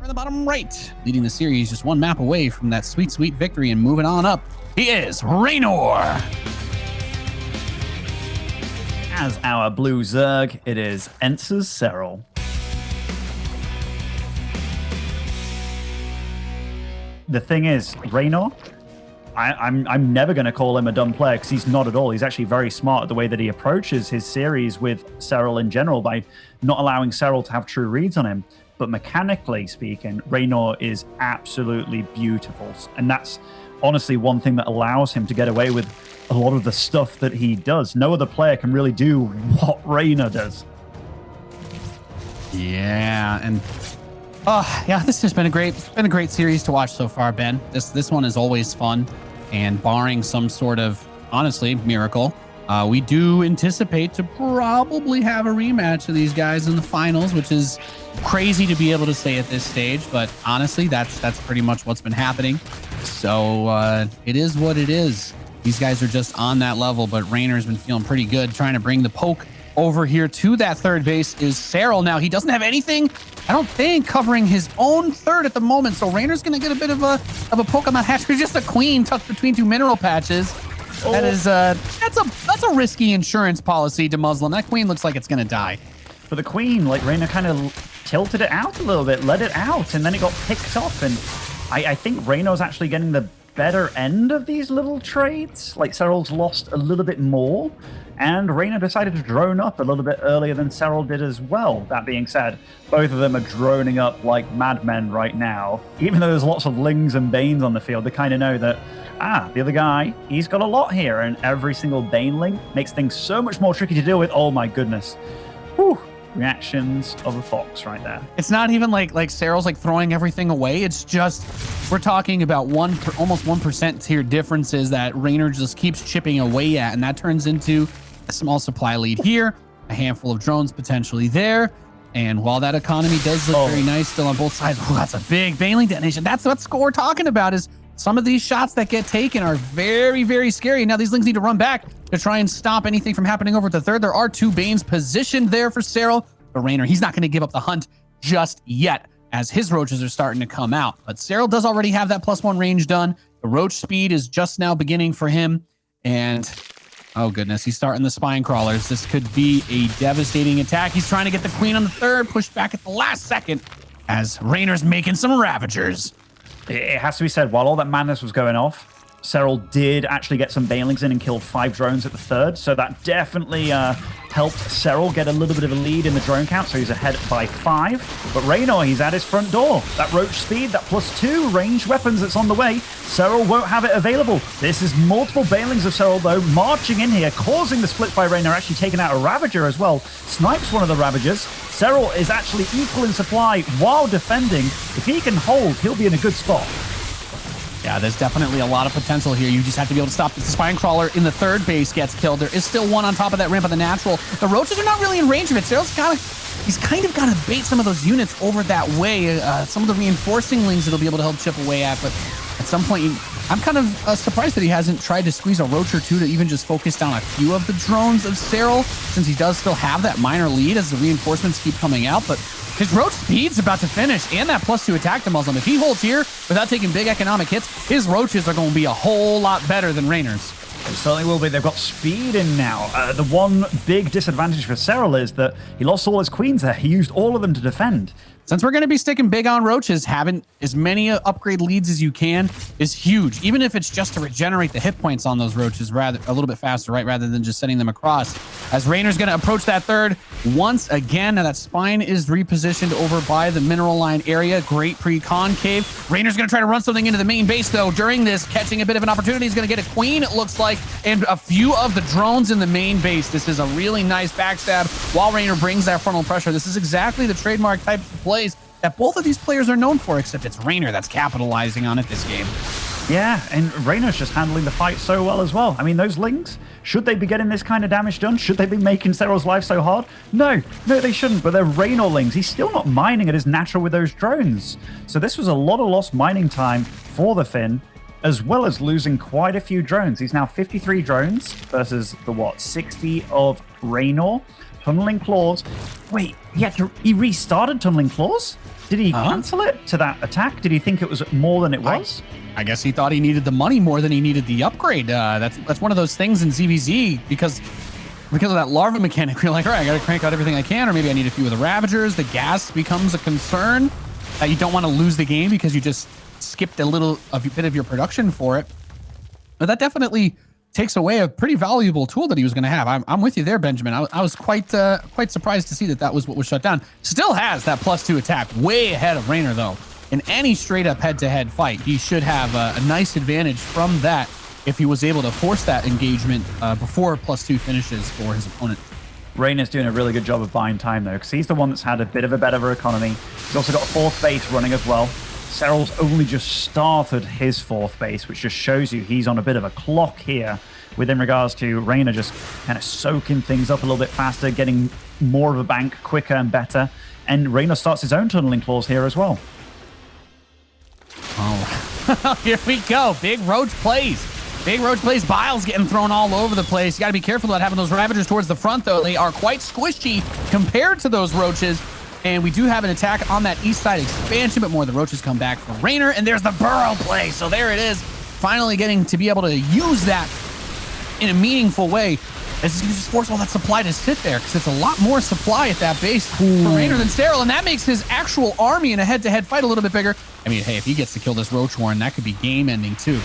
in the bottom right, leading the series just one map away from that sweet, sweet victory and moving on up. He is Reynor. As our blue Zerg, it is Entz's Serral. The thing is, Reynor, I'm never going to call him a dumb player because he's not at all. He's actually very smart at the way that he approaches his series with Serral in general by not allowing Serral to have true reads on him. But mechanically speaking, Reynor is absolutely beautiful. And that's honestly one thing that allows him to get away with a lot of the stuff that he does. No other player can really do what Reynor does. Yeah, and this has been a great series to watch so far, Ben. This one is always fun, and barring some sort of, honestly, miracle, we do anticipate to probably have a rematch of these guys in the finals, which is crazy to be able to say at this stage, but honestly, that's pretty much what's been happening. So it is what it is. These guys are just on that level, but Reynor's been feeling pretty good, trying to bring the poke over here to that third base is Serral. Now, he doesn't have anything, I don't think, covering his own third at the moment, so Reynor's going to get a bit of a poke on that hatch. There's just a queen tucked between two mineral patches. Oh. That is that's a risky insurance policy to Muslim. That queen looks like it's going to die. But the queen, like, Reynor kind of tilted it out a little bit, let it out, and then it got picked off, and I think Reynor's actually getting the better end of these little trades. Like, Serral's lost a little bit more, and Reynor decided to drone up a little bit earlier than Serral did as well. That being said, both of them are droning up like madmen right now. Even though there's lots of Lings and Banes on the field, they kind of know that, the other guy, he's got a lot here, and every single Baneling makes things so much more tricky to deal with. Oh my goodness. Whew. Reactions of a fox right there. It's not even like Serral's like throwing everything away. It's just, we're talking about almost 1% tier differences that Reynor just keeps chipping away at, and that turns into a small supply lead here, a handful of drones potentially there. And while that economy does look very nice still on both sides, that's a big Baneling detonation. That's what we're talking about, is some of these shots that get taken are very, very scary. Now these Lings need to run back to try and stop anything from happening over at the third. There are two Banes positioned there for Serral, but Reynor, he's not going to give up the hunt just yet as his roaches are starting to come out. But Serral does already have that +1 range done. The roach speed is just now beginning for him. And oh goodness, he's starting the spine crawlers. This could be a devastating attack. He's trying to get the queen on the third, pushed back at the last second as Reynor's making some Ravagers. It has to be said, while all that madness was going off, Serral did actually get some Banelings in and killed 5 drones at the third, so that definitely helped Serral get a little bit of a lead in the drone count, so he's ahead by 5. But Reynor, he's at his front door. That roach speed, that +2 ranged weapons that's on the way, Serral won't have it available. This is multiple Banelings of Serral, though, marching in here, causing the split by Reynor, actually taking out a Ravager as well. Snipes one of the Ravagers. Serral is actually equal in supply while defending. If he can hold, he'll be in a good spot. Yeah, there's definitely a lot of potential here. You just have to be able to stop this. The spine crawler in the third base gets killed. There is still one on top of that ramp of the natural. The roaches are not really in range of it. Serral's he's kind of got to bait some of those units over that way. Some of the reinforcing Lings that'll be able to help chip away at, but at some point, I'm kind of surprised that he hasn't tried to squeeze a roach or two to even just focus down a few of the drones of Serral, since he does still have that minor lead as the reinforcements keep coming out. But his roach speed's about to finish, and that +2 attack to Muslim. If he holds here without taking big economic hits, his roaches are going to be a whole lot better than Reynor's. It certainly will be. They've got speed in now. The one big disadvantage for Serral is that he lost all his queens there. He used all of them to defend. Since we're going to be sticking big on roaches, having as many upgrade leads as you can is huge, even if it's just to regenerate the hit points on those roaches a little bit faster, right, rather than just setting them across. As Reynor's going to approach that third once again. Now that spine is repositioned over by the mineral line area. Great pre-concave. Reynor's going to try to run something into the main base, though. During this, catching a bit of an opportunity. He's going to get a queen, it looks like, and a few of the drones in the main base. This is a really nice backstab while Reynor brings that frontal pressure. This is exactly the trademark type of plays that both of these players are known for, except it's Reynor that's capitalizing on it this game. Yeah, and Reynor's just handling the fight so well as well. I mean, those Lings, should they be getting this kind of damage done? Should they be making Serral's life so hard? No, they shouldn't, but they're Reynor Lings. He's still not mining at his natural with those drones. So this was a lot of lost mining time for the Finn, as well as losing quite a few drones. He's now 53 drones versus the, 60 of Reynor. Tunneling Claws. Wait, he restarted Tunneling Claws? Did he cancel it to that attack? Did he think it was more than it was? I guess he thought he needed the money more than he needed the upgrade. That's one of those things in ZVZ because of that larva mechanic. You're like, all right, I got to crank out everything I can, or maybe I need a few of the Ravagers. The gas becomes a concern that you don't want to lose the game because you just skipped a bit of your production for it. But that definitely takes away a pretty valuable tool that he was going to have. I'm with you there, Benjamin. I was quite surprised to see that was what was shut down. Still has that +2 attack, way ahead of Reynor though. In any straight up head-to-head fight, he should have a nice advantage from that if he was able to force that engagement before +2 finishes for his opponent. Reynor's doing a really good job of buying time though, because he's the one that's had a bit of a better economy. He's also got a 4th base running as well. Serral's only just started his 4th base, which just shows you he's on a bit of a clock here within regards to Reynor just kind of soaking things up a little bit faster, getting more of a bank quicker and better. And Reynor starts his own Tunneling Claws here as well. Oh, here we go. Big Roach plays. Big Roach plays. Biles getting thrown all over the place. You got to be careful about having those Ravagers towards the front, though. They are quite squishy compared to those Roaches. And we do have an attack on that east side expansion, but more of the Roaches come back for Reynor. And there's the Burrow play. So there it is. Finally getting to be able to use that in a meaningful way. This is going to just force all that supply to sit there because it's a lot more supply at that base for Reynor than Serral. And that makes his actual army in a head-to-head fight a little bit bigger. I mean, hey, if he gets to kill this Roach Warren, that could be game-ending too.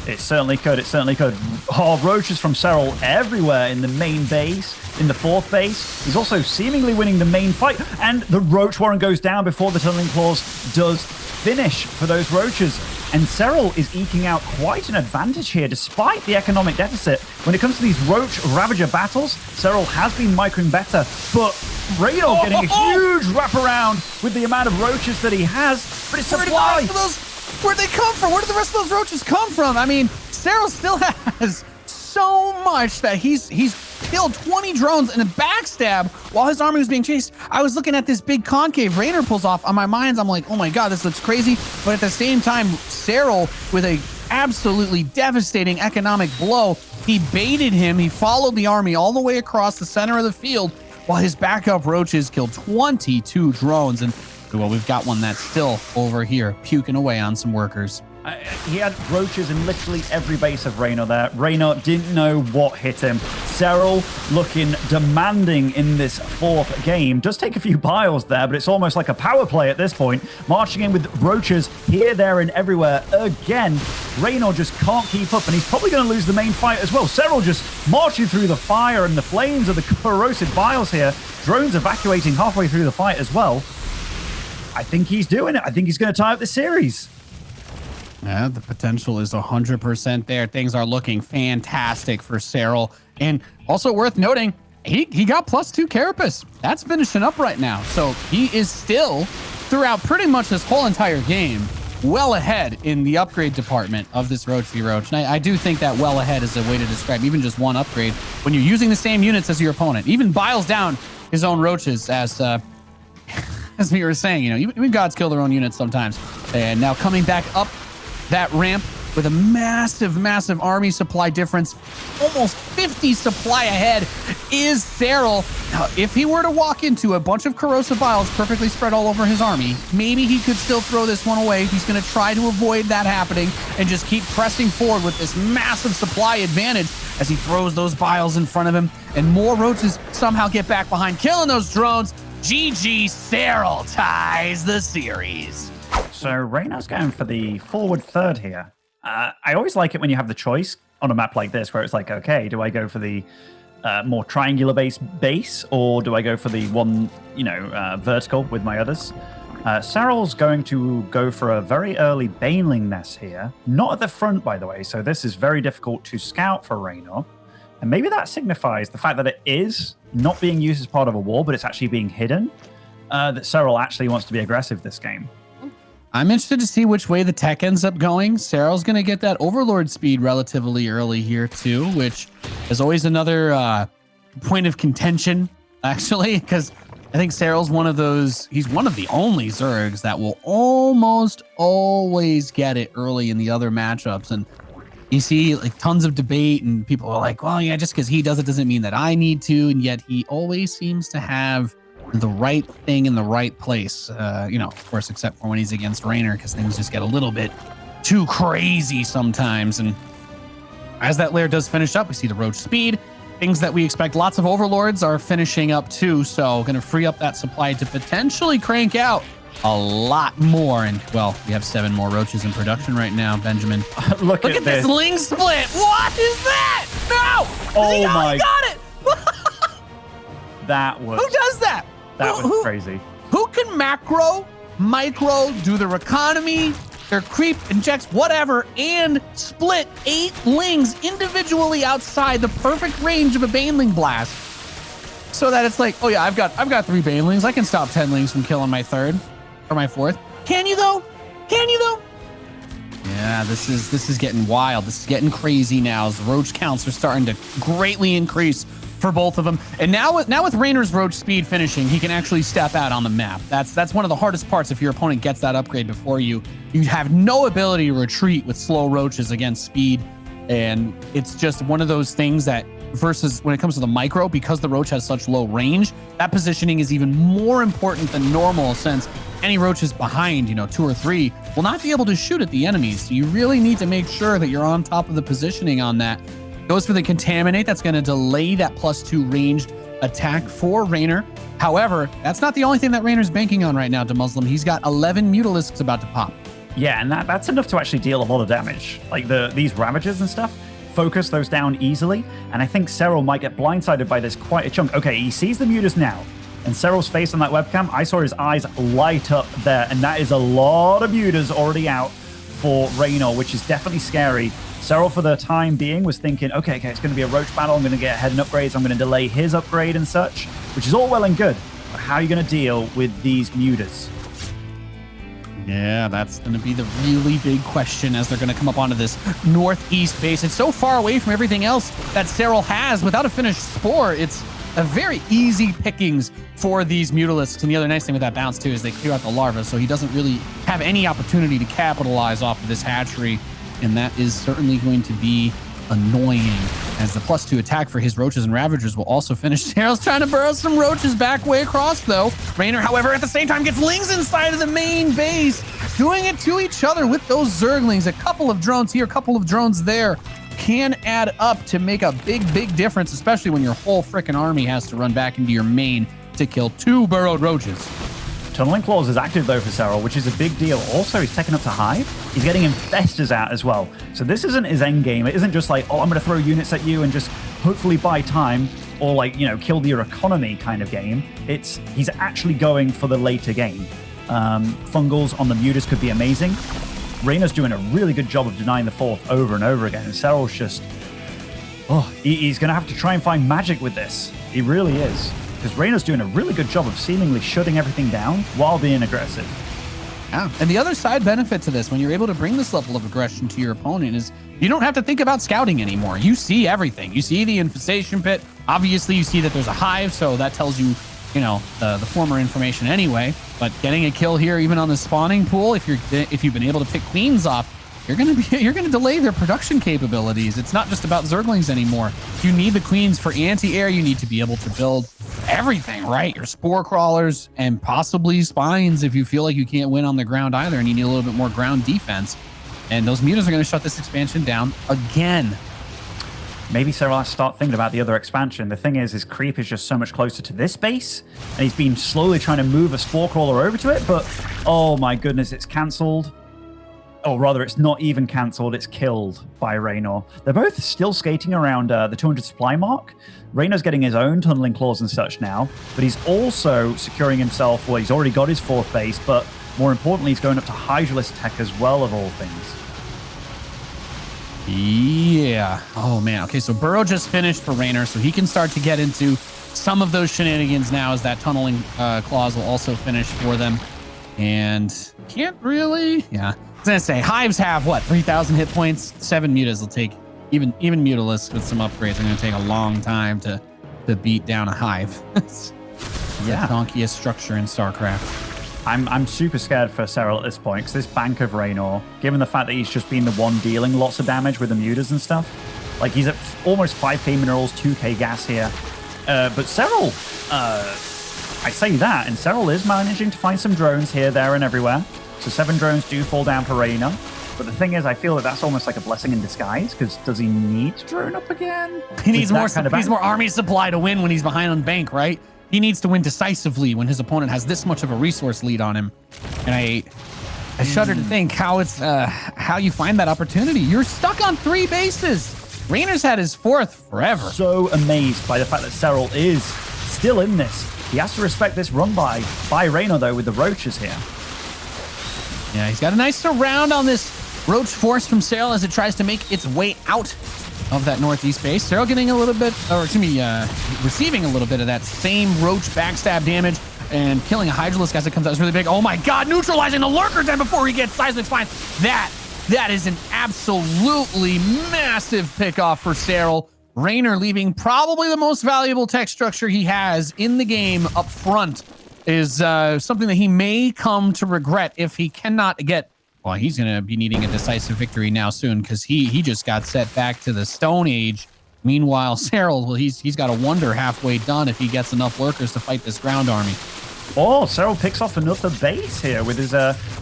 It certainly could. It certainly could. Oh, Roaches from Serral everywhere in the main base, in the 4th base. He's also seemingly winning the main fight. And the Roach Warren goes down before the Tunneling Claws does finish for those Roaches. And Serral is eking out quite an advantage here, despite the economic deficit. When it comes to these Roach Ravager battles, Serral has been microing better, but Reynor getting a huge wraparound with the amount of Roaches that he has. But it's supply. Where'd they come from? Where did the rest of those Roaches come from? I mean, Serral still has so much that he's killed 20 drones in a backstab while his army was being chased. I was looking at this big concave Reynor pulls off on my mind. I'm like, oh my God, this looks crazy. But at the same time, Serral with a absolutely devastating economic blow, he baited him. He followed the army all the way across the center of the field while his backup Roaches killed 22 drones. And well, we've got one that's still over here puking away on some workers. He had Roaches in literally every base of Reynor there. Reynor didn't know what hit him. Serral looking demanding in this 4th game. Does take a few piles there, but it's almost like a power play at this point. Marching in with Roaches here, there, and everywhere again. Reynor just can't keep up, and he's probably going to lose the main fight as well. Serral just marching through the fire and the flames of the corrosive biles here. Drones evacuating halfway through the fight as well. I think he's doing it. I think he's going to tie up the series. Yeah, the potential is 100% there. Things are looking fantastic for Serral. And also worth noting, he got +2 Carapace. That's finishing up right now. So he is still, throughout pretty much this whole entire game, well ahead in the upgrade department of this Roach v Roach. And I do think that well ahead is a way to describe even just one upgrade when you're using the same units as your opponent. Even biles down his own Roaches as we were saying, you know, even gods kill their own units sometimes. And now coming back up that ramp with a massive, massive army supply difference, almost 50 supply ahead is Serral. Now, if he were to walk into a bunch of corrosive biles perfectly spread all over his army, maybe he could still throw this one away. He's going to try to avoid that happening and just keep pressing forward with this massive supply advantage as he throws those biles in front of him, and more Roaches somehow get back behind, killing those drones. GG, Serral ties the series. So Reynor's going for the forward 3rd here. I always like it when you have the choice on a map like this, where it's like, okay, do I go for the more triangular base, or do I go for the one, vertical with my others? Serral's going to go for a very early Baneling nest here. Not at the front, by the way, so this is very difficult to scout for Reynor. And maybe that signifies the fact that it is not being used as part of a war, but it's actually being hidden, that Serral actually wants to be aggressive this game. I'm interested to see which way the tech ends up going. Serral's going to get that Overlord speed relatively early here too, which is always another point of contention, actually, because I think Serral's one of those, he's one of the only Zergs that will almost always get it early in the other matchups. And you see like tons of debate and people are like, well, yeah, just because he does it doesn't mean that I need to. And yet he always seems to have the right thing in the right place. You know, of course, except for when he's against Reynor, because things just get a little bit too crazy sometimes. And as that layer does finish up, we see the roach speed. Things that we expect. Lots of overlords are finishing up too. So going to free up that supply to potentially crank out a lot more. And well, we have 7 more roaches in production right now, Benjamin. Look at this ling split. What is that? No! Oh He my! got it! That was... Who does that? That was crazy. Who can macro, micro, do their economy, their creep, injects, whatever, and split 8 lings individually outside the perfect range of a baneling blast? So that it's like, oh yeah, I've got 3 banelings. I can stop 10 lings from killing my 3rd or my 4th. Can you though? Can you though? Yeah, this is getting wild. This is getting crazy now as the roach counts are starting to greatly increase for both of them. And now with Reynor's roach speed finishing, he can actually step out on the map. That's one of the hardest parts. If your opponent gets that upgrade before you, you have no ability to retreat with slow roaches against speed. And it's just one of those things that versus when it comes to the micro, because the roach has such low range, that positioning is even more important than normal, since any roaches behind, 2 or 3 will not be able to shoot at the enemies. So you really need to make sure that you're on top of the positioning on that. Goes for the Contaminate. That's going to delay that +2 ranged attack for Reynor. However, that's not the only thing that Reynor's banking on right now to Muslim. He's got 11 Mutalisks about to pop. Yeah, and that's enough to actually deal a lot of damage. Like these Ravagers and stuff, focus those down easily. And I think Serral might get blindsided by this quite a chunk. Okay, he sees the Mutas now. And Serral's face on that webcam, I saw his eyes light up there. And that is a lot of Mutas already out for Reynor, which is definitely scary. Serral, for the time being, was thinking, okay, it's going to be a roach battle. I'm going to get ahead in upgrades. I'm going to delay his upgrade and such, which is all well and good. But how are you going to deal with these Mutas? Yeah, that's going to be the really big question as they're going to come up onto this northeast base. It's so far away from everything else that Serral has. Without a finished spore, it's a very easy pickings for these Mutalisks. And the other nice thing with that bounce, too, is they clear out the larva, so he doesn't really have any opportunity to capitalize off of this hatchery. And that is certainly going to be annoying, as the +2 attack for his roaches and ravagers will also finish. Serral's trying to burrow some roaches back way across, though. Reynor, however, at the same time gets lings inside of the main base, doing it to each other with those Zerglings. A couple of drones here, a couple of drones there can add up to make a big difference, especially when your whole frickin' army has to run back into your main to kill 2 burrowed roaches. Tunneling Claws is active, though, for Serral, which is a big deal. Also, he's taken up to Hive. He's getting Infestors out as well. So this isn't his end game. It isn't just like, oh, I'm going to throw units at you and just hopefully buy time or, like, kill your economy kind of game. He's actually going for the later game. Fungals on the Mutas could be amazing. Reynor's doing a really good job of denying the 4th over and over again. And Serral's just... he's going to have to try and find magic with this. He really is. Because Reynor's doing a really good job of seemingly shutting everything down while being aggressive. Yeah, and the other side benefit to this, when you're able to bring this level of aggression to your opponent, is you don't have to think about scouting anymore. You see everything. You see the infestation pit. Obviously, you see that there's a hive, so that tells you, the former information anyway. But getting a kill here, even on the spawning pool, if you've been able to pick queens off, you're gonna delay their production capabilities. It's not just about Zerglings anymore. You need the queens for anti-air. You need to be able to build everything, right? Your spore crawlers and possibly spines if you feel like you can't win on the ground either, and you need a little bit more ground defense. And those Mutas are going to shut this expansion down again. Maybe Serral has to start thinking about the other expansion. The thing is, his creep is just so much closer to this base, and he's been slowly trying to move a spore crawler over to it, but oh my goodness, it's cancelled. Or rather, it's not even cancelled, it's killed by Reynor. They're both still skating around the 200 supply mark. Reynor's getting his own tunneling claws and such now, but he's also securing himself, well, he's already got his 4th base, but more importantly, he's going up to Hydralisk tech as well, of all things. Yeah. Oh, man. Okay, so Burrow just finished for Reynor, so he can start to get into some of those shenanigans now, as that tunneling claws will also finish for them. And can't really... Yeah. I was going to say, Hives have, 3,000 hit points? 7 Mutas will take... Even Mutalisks with some upgrades are going to take a long time to beat down a Hive. It's the donkiest structure in Starcraft. I'm super scared for Serral at this point, because this bank of Reynor, given the fact that he's just been the one dealing lots of damage with the Mutas and stuff, like he's at almost 5k minerals, 2k gas here. But Serral, I say that, and Serral is managing to find some drones here, there, and everywhere. So 7 drones do fall down for Reynor. But the thing is, I feel that that's almost like a blessing in disguise, because does he need to drone up again? He needs more, he needs more army supply to win when he's behind on bank, right? He needs to win decisively when his opponent has this much of a resource lead on him. And I shudder to think how it's how you find that opportunity. You're stuck on 3 bases. Reynor's had his 4th forever. So amazed by the fact that Serral is still in this. He has to respect this run by Reynor, though, with the roaches here. Yeah, he's got a nice surround on this roach force from Serral as it tries to make its way out of that northeast base. Serral getting a little bit, or excuse me, receiving a little bit of that same roach backstab damage and killing a Hydralisk as it comes out is really big. Oh my God, neutralizing the lurker den before he gets seismic spine. That is an absolutely massive pick off for Serral. Reynor leaving probably the most valuable tech structure he has in the game up front is something that he may come to regret if he cannot get. Well, he's going to be needing a decisive victory now soon because he just got set back to the Stone Age. Meanwhile, Serral, well, he's got a wonder halfway done if he gets enough lurkers to fight this ground army. Oh, Serral picks off another base here with his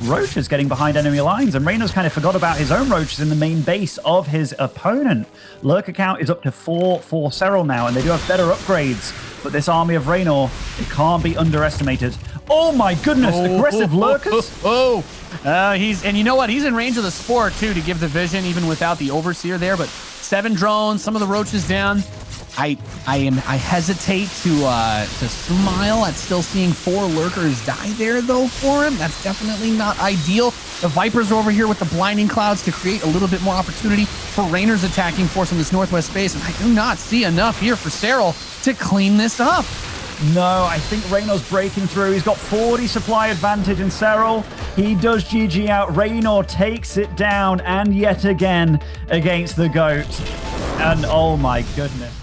roaches getting behind enemy lines, and Reynor's kind of forgot about his own roaches in the main base of his opponent. Lurker count is up to 4 for Serral now, and they do have better upgrades, but this army of Reynor, it can't be underestimated. Oh my goodness, aggressive lurkers. And you know what? He's in range of the spore too to give the vision even without the overseer there, but 7 drones, some of the roaches down. I hesitate to smile at still seeing 4 lurkers die there though for him. That's definitely not ideal. The Vipers are over here with the blinding clouds to create a little bit more opportunity for Reynor's attacking force in this northwest space, and I do not see enough here for Serral to clean this up. No, I think Reynor's breaking through. He's got 40 supply advantage in Serral. He does GG out. Reynor takes it down, and yet again against the GOAT. And oh my goodness.